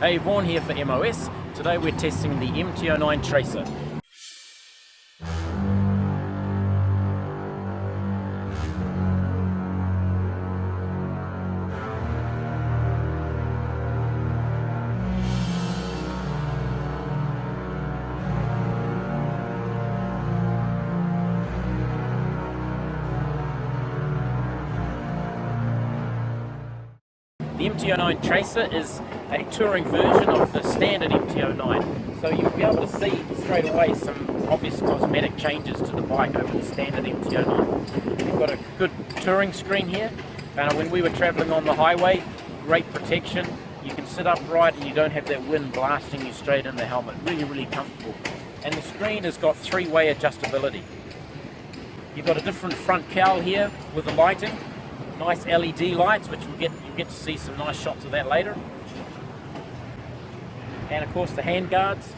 Hey, Vaugh here for MOS. Today we're testing the MT09 Tracer. The MT09 Tracer is a touring version of the standard MT09. So you'll be able to see straight away some obvious cosmetic changes to the bike over the standard MT09. We've got a good touring screen here. When we were traveling on the highway, great protection. You can sit upright and you don't have that wind blasting you straight in the helmet. Really, really comfortable. And the screen has got three-way adjustability. You've got a different front cowl here with the lighting. Nice LED lights, which you'll get to see some nice shots of that later. And of course the hand guards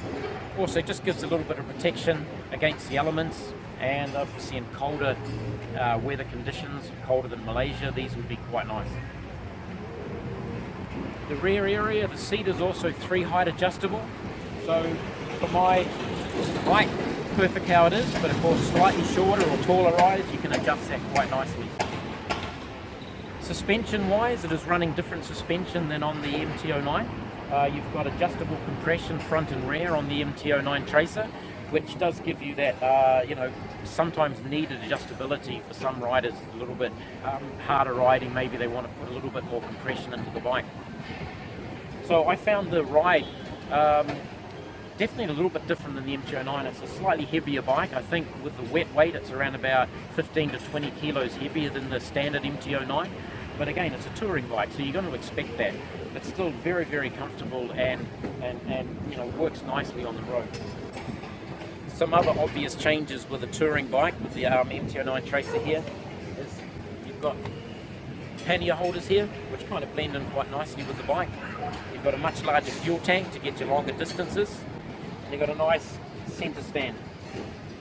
also just gives a little bit of protection against the elements, and obviously in colder weather conditions, colder than Malaysia, these would be quite nice. The rear area, the seat is also 3 height adjustable. So for my height, perfect how it is, but of course slightly shorter or taller riders, you can adjust that quite nicely. Suspension wise, it is running different suspension than on the MT09. You've got adjustable compression front and rear on the MT09 Tracer, which does give you that sometimes needed adjustability for some riders. A little bit harder riding, maybe they want to put a little bit more compression into the bike. So I found the ride definitely a little bit different than the MT09. It's a slightly heavier bike. I think with the wet weight it's around about 15 to 20 kilos heavier than the standard MT09. But again, it's a touring bike, so you're going to expect that. It's still very, very comfortable and works nicely on the road. Some other obvious changes with a touring bike with the MT09 Tracer here is you've got pannier holders here, which kind of blend in quite nicely with the bike. You've got a much larger fuel tank to get you longer distances. And you've got a nice center stand,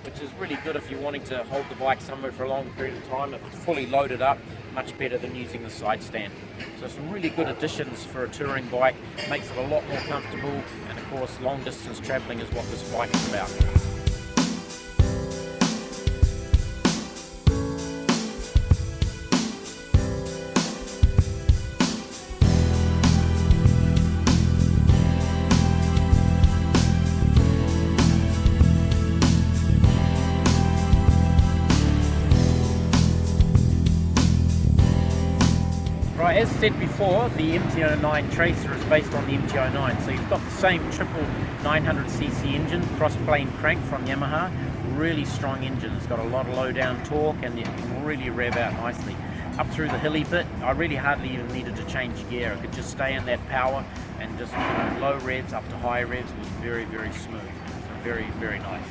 which is really good if you're wanting to hold the bike somewhere for a long period of time. If it's fully loaded up, much better than using the side stand. So some really good additions for a touring bike, makes it a lot more comfortable, and of course long distance traveling is what this bike is about. Right, as said before, the MT09 Tracer is based on the MT09, so you've got the same triple 900cc engine, cross-plane crank from Yamaha, really strong engine. It's got a lot of low-down torque and it can really rev out nicely. Up through the hilly bit, I really hardly even needed to change gear. I could just stay in that power and just low revs up to high revs was very, very smooth. So very, very nice.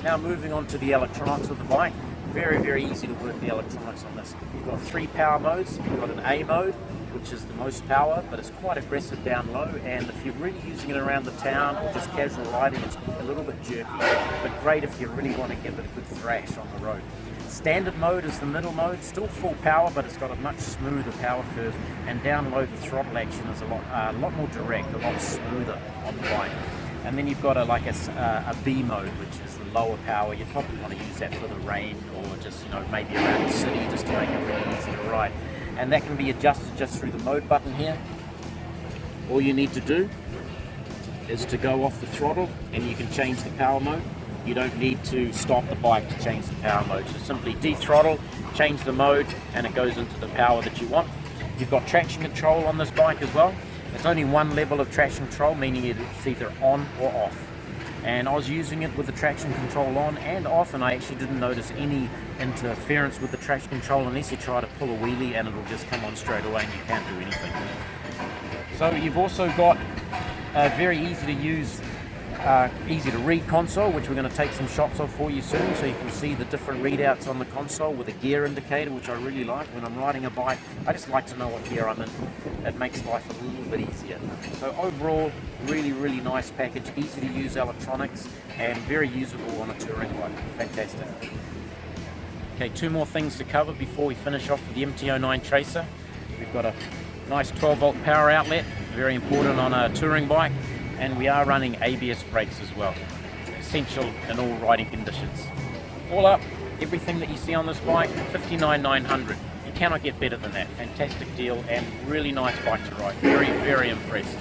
Now moving on to the electronics of the bike. Very, very easy to work the electronics on this. You've got 3 power modes. You've got an A mode, which is the most power, but it's quite aggressive down low, and if you're really using it around the town or just casual riding, it's a little bit jerky, but great if you really want to give it a good thrash on the road. Standard mode is the middle mode, still full power, but it's got a much smoother power curve, and down low the throttle action is a lot more direct, a lot smoother on the bike. And then you've got a B mode, which is the lower power. You probably want to use that for the rain or just maybe around the city, just to make it really easy to ride. And that can be adjusted just through the mode button here. All you need to do is to go off the throttle and you can change the power mode. You don't need to stop the bike to change the power mode. So simply dethrottle, change the mode, and it goes into the power that you want. You've got traction control on this bike as well. It's only one level of traction control, meaning it's either on or off. And I was using it with the traction control on and off, and I actually didn't notice any interference with the traction control unless you try to pull a wheelie and it'll just come on straight away and you can't do anything. So you've also got a very easy to use, easy to read console, which we're going to take some shots of for you soon, so you can see the different readouts on the console with a gear indicator, which I really like. When I'm riding a bike, I just like to know what gear I'm in. It makes life a little bit easier. So overall, really, really nice package, easy to use electronics, and very usable on a touring bike. Fantastic. Okay, 2 more things to cover before we finish off with the MT09 Tracer. We've got a Nice 12 volt power outlet, very important on a touring bike, and we are running ABS brakes as well, essential in all riding conditions. All up, everything that you see on this bike, $59,900. You cannot get better than that. Fantastic deal and really nice bike to ride. Very, very impressed.